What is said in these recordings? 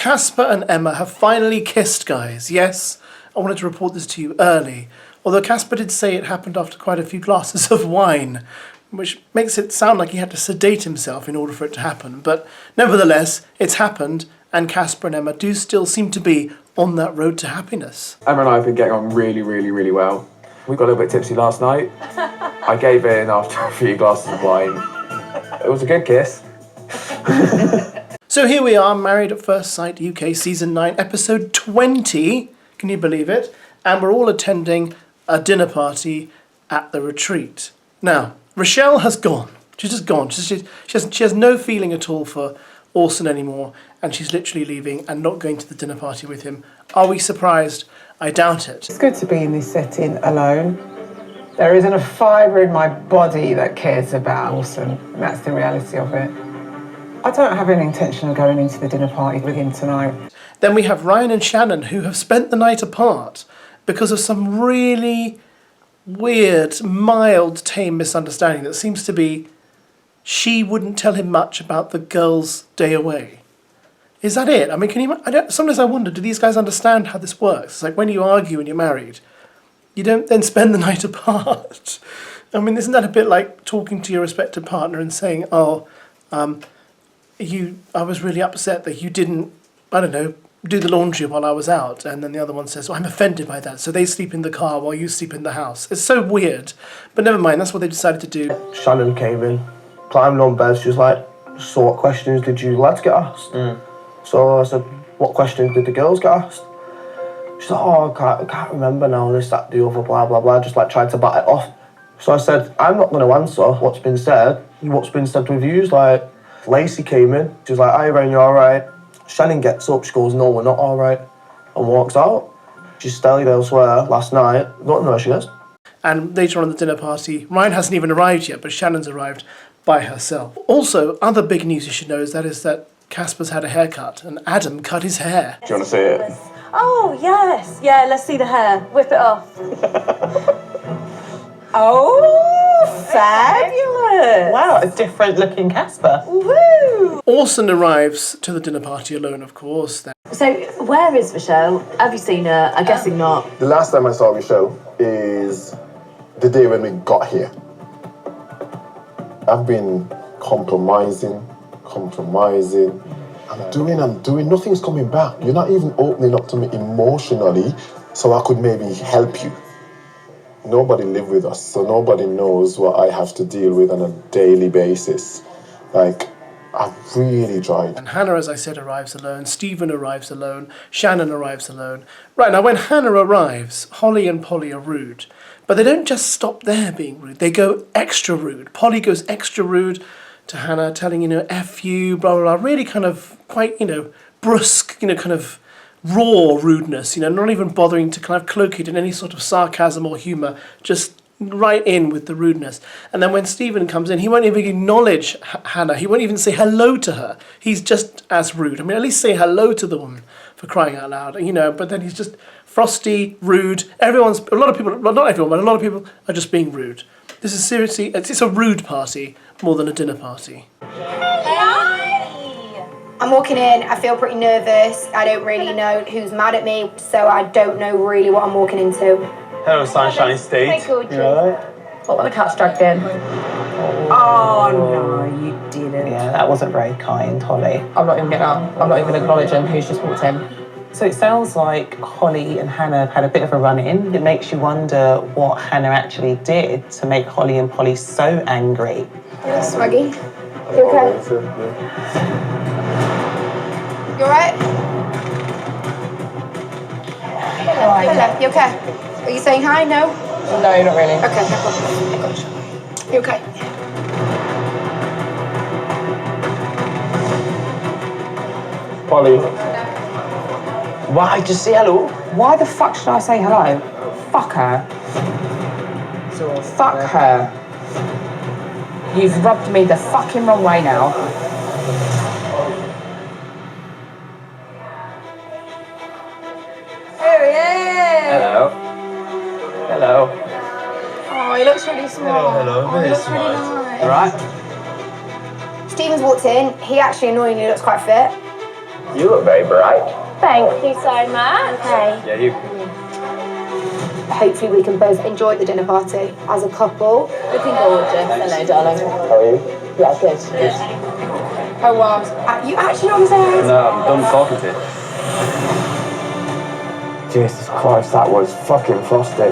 Casper and Emma have finally kissed, guys. Yes, I wanted to report this to you early. Although Casper did say it happened after quite a few glasses of wine, which makes it sound like he had to sedate himself in order for it to happen. But nevertheless, it's happened, and Casper and Emma do still seem to be on that road to happiness. Emma and I have been getting on really, really, really well. We got a little bit tipsy last night. I gave in after a few glasses of wine. It was a good kiss. So here we are, Married at First Sight UK Season 9, Episode 20. Can you believe it? And we're all attending a dinner party at the retreat. Now, Rochelle has gone. She's just gone. She has no feeling at all for Orson anymore, and she's literally leaving and not going to the dinner party with him. Are we surprised? I doubt it. It's good to be in this setting alone. There isn't a fibre in my body that cares about Orson, and that's the reality of it. I don't have any intention of going into the dinner party with him tonight. Then we have Ryan and Shannon, who have spent the night apart because of some really weird, mild, tame misunderstanding that seems to be she wouldn't tell him much about the girl's day away. Is that it? I mean, sometimes I wonder, do these guys understand how this works? It's like when you argue and you're married, you don't then spend the night apart. I mean, isn't that a bit like talking to your respective partner and saying, I was really upset that you didn't, I don't know, do the laundry while I was out, and then the other one says, I'm offended by that, so they sleep in the car while you sleep in the house. It's so weird, but never mind, that's what they decided to do. Shannon came in, climbed on bed, she was like, so what questions did you lads get asked? So I said, what questions did the girls get asked? She's like, oh, I can't remember now, this, that, the other, blah, blah, blah, just like tried to bat it off. So I said, I'm not going to answer what's been said with you. Like, Lacey came in, she was like, hi, Ryan, you all right? Shannon gets up, she goes, no, we're not all right, and walks out. She stayed elsewhere last night, don't know where she is. And later on at the dinner party, Ryan hasn't even arrived yet, but Shannon's arrived by herself. Also, other big news you should know is that Casper's had a haircut, and Adam cut his hair. Do you want to see it? Oh, yes. Yeah, let's see the hair. Whip it off. Oh, fabulous. Wow, a different looking Casper. Woo! Orson arrives to the dinner party alone, of course. So, where is Rochelle? Have you seen her? I'm guessing not. The last time I saw Rochelle is the day when we got here. I've been compromising. I'm doing, nothing's coming back. You're not even opening up to me emotionally so I could maybe help you. Nobody live with us, so nobody knows what I have to deal with on a daily basis. Like, I've really tried. And Hannah, as I said, arrives alone. Stephen arrives alone. Shannon arrives alone. Right, now when Hannah arrives, Holly and Polly are rude. But they don't just stop there being rude. They go extra rude. Polly goes extra rude to Hannah, telling, F you, blah, blah, blah. Really kind of quite, brusque, kind of raw rudeness, not even bothering to kind of cloak it in any sort of sarcasm or humour, just right in with the rudeness. And then when Stephen comes in, he won't even acknowledge Hannah. He won't even say hello to her. He's just as rude. I mean, at least say hello to the woman, for crying out loud, but then he's just frosty, rude. A lot of people, well, not everyone, but a lot of people are just being rude. This is seriously, it's a rude party more than a dinner party. I'm walking in, I feel pretty nervous. I don't really know who's mad at me, so I don't know really what I'm walking into. Hello, Sunshine State. Hey, gorgeous. You all right? What, when the cat's dragged in? Oh, no, you didn't. Yeah, that wasn't very kind, Holly. I'm not even getting up. I'm not even acknowledging who's just walked in. So it sounds like Holly and Hannah have had a bit of a run-in. It makes you wonder what Hannah actually did to make Holly and Polly so angry. You're swaggy. You okay? You alright? Hello, you okay? Are you saying hi? No? No, not really. Okay, no problem. I got you. You okay? Polly. Why? Just say hello. Why the fuck should I say hello? Fuck her. Fuck her. You've rubbed me the fucking wrong way now. There he is! Hello. Hello. Oh, he looks really small. Hello. Oh, he looks really nice. All right? Stephen's walked in. He actually annoyingly looks quite fit. You look very bright. Thank you so much. Okay. Yeah, you. Hopefully we can both enjoy the dinner party as a couple. Looking gorgeous. Hello, darling. How are you? Yeah, good. Oh wow. You actually on there? No, I'm done talking to you. Jesus Christ, that was fucking frosty.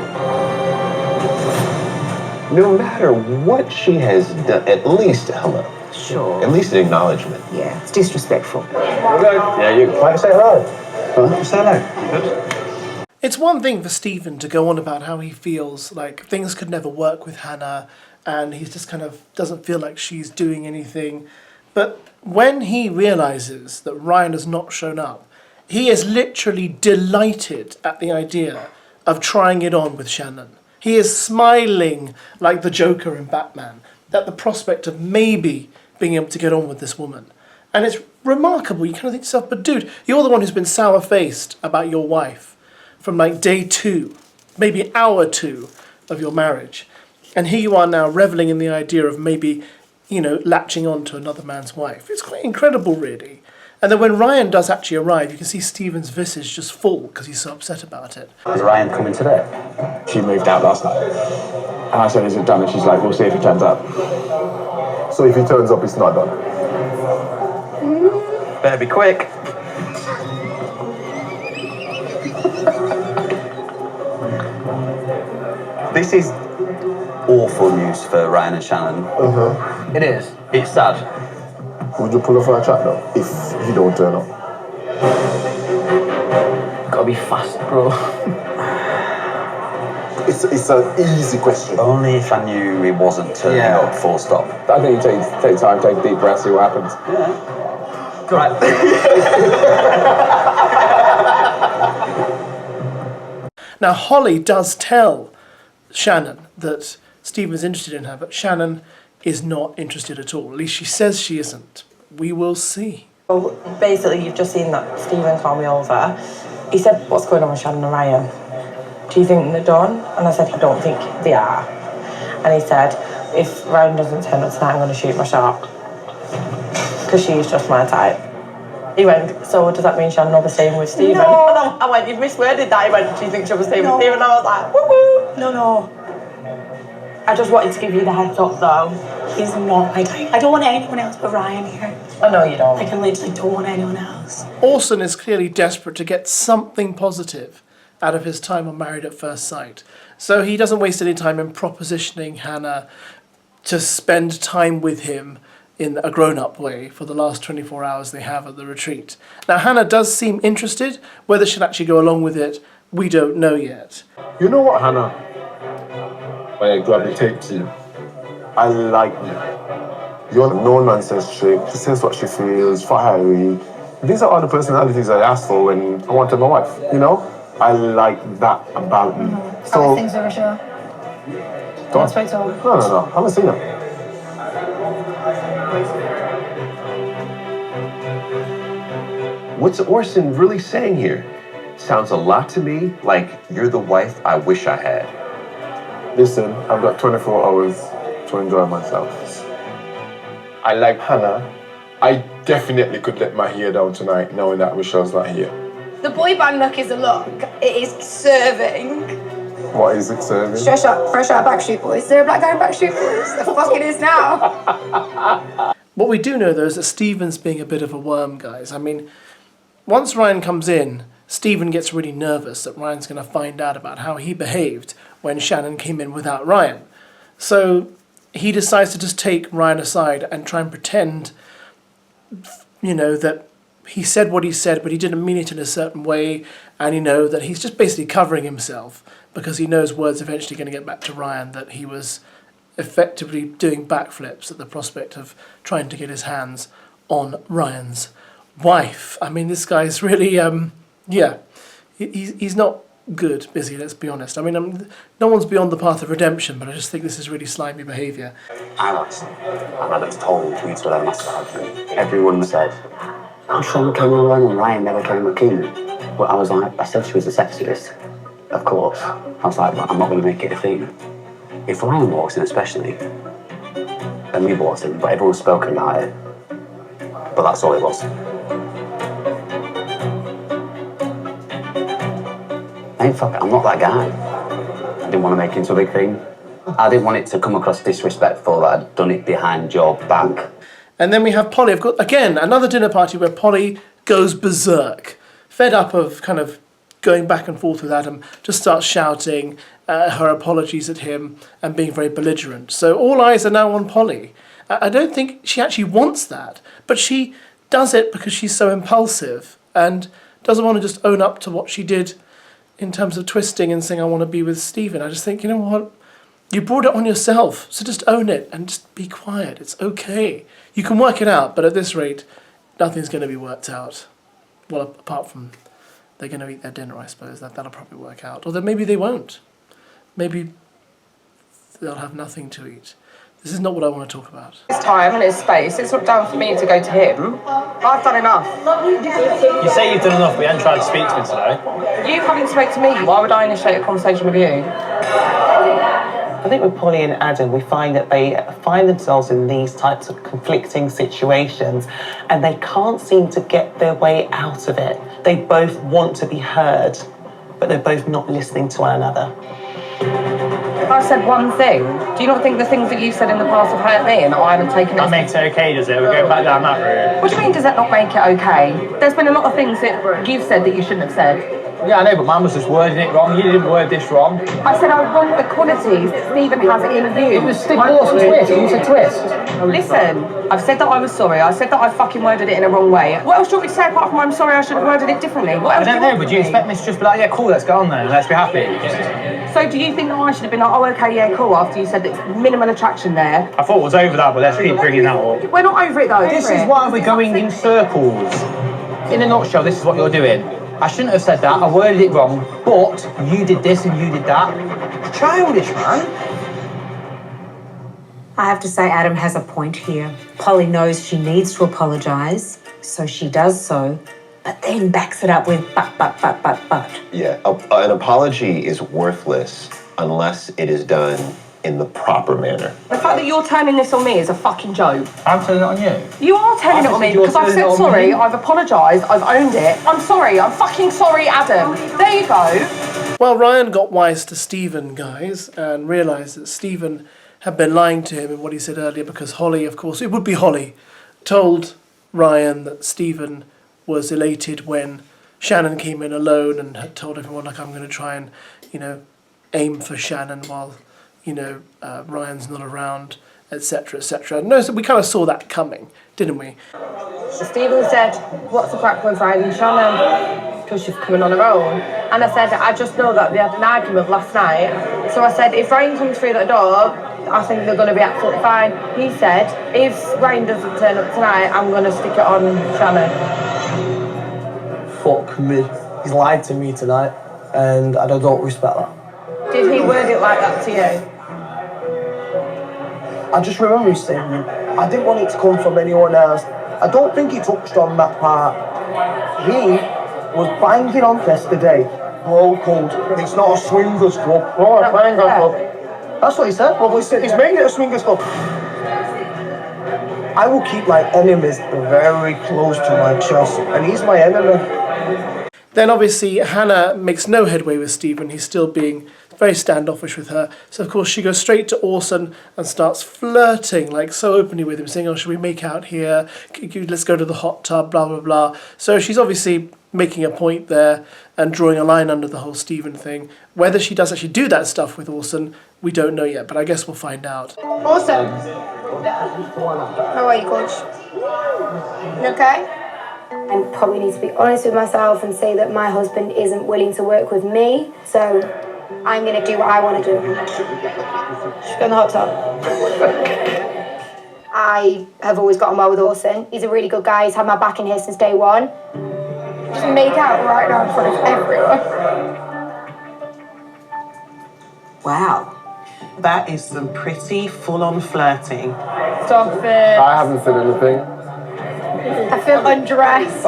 No matter what she has done, at least hello. Sure. At least an acknowledgement. Yeah, it's disrespectful. Yeah, you. Like, say hello. Huh? Say hello. Good. It's one thing for Stephen to go on about how he feels like things could never work with Hannah and he just kind of doesn't feel like she's doing anything. But when he realises that Ryan has not shown up, he is literally delighted at the idea of trying it on with Shannon. He is smiling like the Joker in Batman at the prospect of maybe being able to get on with this woman. And it's remarkable. You kind of think to yourself, but dude, you're the one who's been sour-faced about your wife from like day 2, maybe hour 2 of your marriage. And here you are now reveling in the idea of maybe, you know, latching on to another man's wife. It's quite incredible, really. And then when Ryan does actually arrive, you can see Stephen's visage just fall because he's so upset about it. Is Ryan coming today? She moved out last night. And I said, is it done? And she's like, we'll see if he turns up. So if he turns up, it's not done. Better be quick. This is awful news for Ryan and Shannon. It is. It's sad. Would you pull up for a chat though, if he don't turn up? Gotta be fast, bro. It's an easy question. Only if I knew he wasn't turning up, full stop. I think you take time, take a deep breath, see what happens. Yeah. Right. Now, Holly does tell Shannon that Stephen's interested in her, but Shannon is not interested at all. At least she says she isn't. We will see. Well, basically, you've just seen that Stephen called me over. He said, what's going on with Shannon and Ryan? Do you think they're done? And I said, I don't think they are. And he said, if Ryan doesn't turn up tonight, I'm going to shoot my shot. Because she's just my type. He went, so does that mean Shannon will be staying with Stephen? No. And I went, you've misworded that. He went, do you think she'll be staying with Stephen? And I was like, woo-woo. No. I just wanted to give you the heads up, though. He's not my type. I don't want anyone else but Ryan here. I know you don't. I can literally don't want anyone else. Orson is clearly desperate to get something positive out of his time on Married at First Sight. So he doesn't waste any time in propositioning Hannah to spend time with him in a grown-up way for the last 24 hours they have at the retreat. Now, Hannah does seem interested. Whether she'll actually go along with it, we don't know yet. You know what, Hannah? When I gravitate to you, I like you. You're no nonsense chick. She says what she feels, fiery. These are all the personalities I asked for when I wanted my wife, you know? I like that about you. How are things with Rochelle? Don't spoke to her. No. I haven't seen her. What's Orson really saying here? Sounds a lot to me like you're the wife I wish I had. Listen, I've got 24 hours to enjoy myself. I like Hannah. I definitely could let my hair down tonight knowing that Rochelle's not here. The boy band look is a look. It is serving. What is it serving? Fresh out Backstreet Boys. Is there a black guy in Backstreet Boys? The fuck it is now. What we do know, though, is that Stephen's being a bit of a worm, guys. I mean, once Ryan comes in, Stephen gets really nervous that Ryan's going to find out about how he behaved when Shannon came in without Ryan. So he decides to just take Ryan aside and try and pretend, you know, that he said what he said, but he didn't mean it in a certain way, and, you know, that he's just basically covering himself because he knows word's eventually going to get back to Ryan that he was effectively doing backflips at the prospect of trying to get his hands on Ryan's wife. I mean, this guy's really, he's not good, Busy, let's be honest. I mean, no one's beyond the path of redemption, but I just think this is really slimy behaviour. Alex, I had it told to each other last argument. Everyone said, I'm sure came along and Ryan never came a king. But I was like, I said she was a sexiest. Of course. I was like, but I'm not going to make it a thing. If Ryan walks in especially, and we walked in, but everyone's spoken about it. But that's all it was. ain't fuck it, I'm not that guy. I didn't want to make it into a big thing. I didn't want it to come across disrespectful that I'd done it behind your back. And then we have Polly. I've got, again, another dinner party where Polly goes berserk. Fed up of kind of going back and forth with Adam, just starts shouting her apologies at him and being very belligerent. So all eyes are now on Polly. I don't think she actually wants that, but she does it because she's so impulsive and doesn't want to just own up to what she did in terms of twisting and saying, I want to be with Stephen. I just think, you know what? You brought it on yourself, so just own it and just be quiet. It's okay. You can work it out, but at this rate, nothing's going to be worked out. Well, apart from they're going to eat their dinner, I suppose. That'll probably work out. Although maybe they won't. Maybe they'll have nothing to eat. This is not what I want to talk about. His time and his space. It's not down for me to go to him. I've done enough. You say you've done enough, but you haven't tried to speak to me today. You haven't spoken to me. Why would I initiate a conversation with you? I think with Polly and Adam, we find that they find themselves in these types of conflicting situations and they can't seem to get their way out of it. They both want to be heard, but they're both not listening to one another. I've said one thing. Do you not think the things that you've said in the past have hurt me and I haven't taken it? That makes it okay, does it? We're going back down that route. What do you mean, does that not make it okay? There's been a lot of things that you've said that you shouldn't have said. Yeah, I know, but mine was just wording it wrong. You didn't word this wrong. I said I want the qualities that Stephen has in you. It was stick, horse, and twist. You said twist. Listen, I've said that I was sorry. I said that I fucking worded it in a wrong way. What else do you want me to say apart from I'm sorry I should have worded it differently? What else I don't know, but do you expect me to just be like, yeah, cool, let's go on then, let's be happy? So do you think that I should have been like, oh, okay, yeah, cool, after you said there's minimal attraction there? I thought it was over that, but let's keep bringing that up. We're not over it though. This is why we're going in circles. In a nutshell, this is what you're doing. I shouldn't have said that, I worded it wrong, but you did this and you did that. It's childish, man. I have to say Adam has a point here. Polly knows she needs to apologise, so she does so, but then backs it up with but. Yeah, an apology is worthless unless it is done in the proper manner. The fact that you're turning this on me is a fucking joke. I'm turning it on you? You are turning it on me because I've said sorry, I've apologised, I've owned it. I'm sorry, I'm fucking sorry, Adam. There you go. Well, Ryan got wise to Stephen, guys, and realised that Stephen had been lying to him in what he said earlier because Holly, of course, it would be Holly, told Ryan that Stephen was elated when Shannon came in alone and had told everyone, like, I'm going to try and, aim for Shannon while, Ryan's not around, etc., etc. No, so we kind of saw that coming, didn't we? So Stephen said, what's the crack with Ryan and Shannon? Because she's coming on her own. And I said, I just know that they had an argument last night. So I said, if Ryan comes through that door, I think they're going to be absolutely fine. He said, if Ryan doesn't turn up tonight, I'm going to stick it on Shannon. Fuck me. He's lied to me tonight, and I don't respect that. Did he word it like that to you? I just remember his statement. I didn't want it to come from anyone else. I don't think he touched on that part. He was banging on yesterday. Roll cold. It's not a swingers club. Oh, a banger club. That's what he said. Well, he's making it a swingers club. I will keep my enemies very close to my chest, and he's my enemy. Then obviously Hannah makes no headway with Stephen. He's still being very standoffish with her. So of course she goes straight to Orson and starts flirting, like so openly with him, saying, oh, should we make out here? Let's go to the hot tub, blah, blah, blah. So she's obviously making a point there and drawing a line under the whole Stephen thing. Whether she does actually do that stuff with Orson, we don't know yet, but I guess we'll find out. Orson, how are you, Coach? You okay? I probably need to be honest with myself and say that my husband isn't willing to work with me, so I'm going to do what I want to do. Should we go in the hot tub? I have always gotten well with Orson. He's a really good guy. He's had my back in here since day one. Just make out right now in front of everyone. Wow. That is some pretty full-on flirting. Stop it. I haven't said anything. I feel undressed.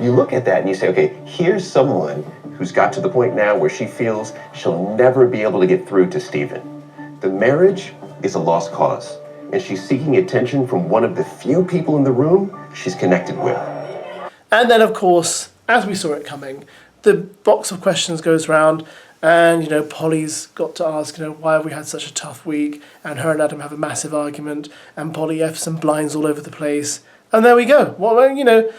You look at that and you say, okay, here's someone who's got to the point now where she feels she'll never be able to get through to Stephen. The marriage is a lost cause, and she's seeking attention from one of the few people in the room she's connected with. And then, of course, as we saw it coming, the box of questions goes round, and, you know, Polly's got to ask, you know, why have we had such a tough week? And her and Adam have a massive argument, and Polly F's and blinds all over the place. And there we go. Well, you know,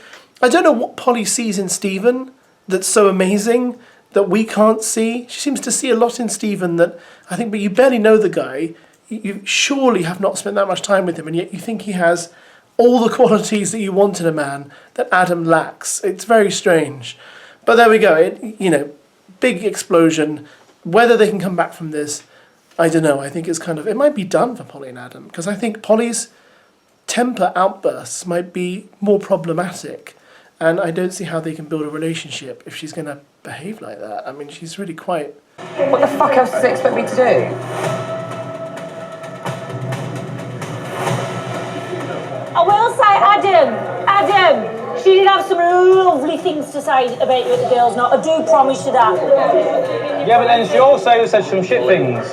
I don't know what Polly sees in Stephen that's so amazing that we can't see. She seems to see a lot in Stephen that I think, but you barely know the guy. You surely have not spent that much time with him, and yet you think he has all the qualities that you want in a man that Adam lacks. It's very strange. But there we go. You know, big explosion. Whether they can come back from this, I don't know. I think it's kind of, it might be done for Polly and Adam, because I think Polly's temper outbursts might be more problematic, and I don't see how they can build a relationship if she's going to behave like that. I mean, she's really quite... What the fuck else does it expect me to do? I will say, Adam, she did have some lovely things to say about you at the girls' night. I do promise you that. Yeah, but then she also said some shit things.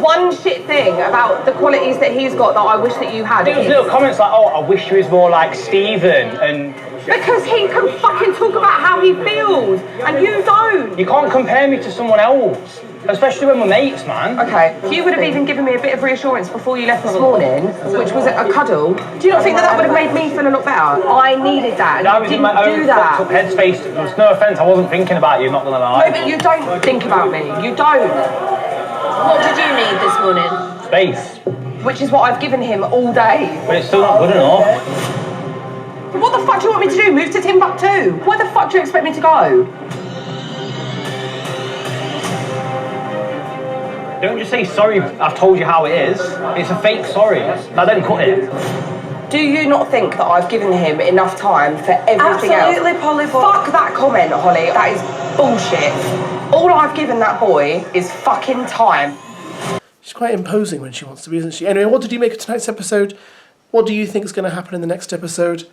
One shit thing about the qualities that he's got that I wish that you had. There was little comments like, oh, I wish he was more like Stephen, and... Because he can fucking talk about how he feels, and you don't. You can't compare me to someone else, especially when we're mates, man. Okay, you would have even given me a bit of reassurance before you left this morning, which was a cuddle. Do you not think that would have made me feel a lot better? I needed that, and I was in my own fucked up headspace. There was no offence, I wasn't thinking about you, not gonna lie. No, but you don't think about me. You don't. What did you need this morning? Space. Which is what I've given him all day. But it's still not good enough. What the fuck do you want me to do? Move to Timbuktu? Where the fuck do you expect me to go? Don't just say sorry, I've told you how it is. It's a fake sorry. I don't cut it. Do you not think that I've given him enough time for everything else? Absolutely, Polly. Fuck that comment, Holly. That is bullshit. All I've given that boy is fucking time. She's quite imposing when she wants to be, isn't she? Anyway, what did you make of tonight's episode? What do you think is going to happen in the next episode?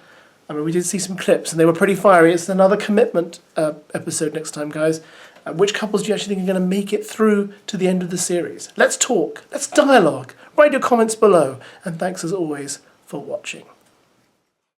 I mean, we did see some clips, and they were pretty fiery. It's another commitment episode next time, guys. Which couples do you actually think are going to make it through to the end of the series? Let's talk. Let's dialogue. Write your comments below. And thanks, as always, for watching.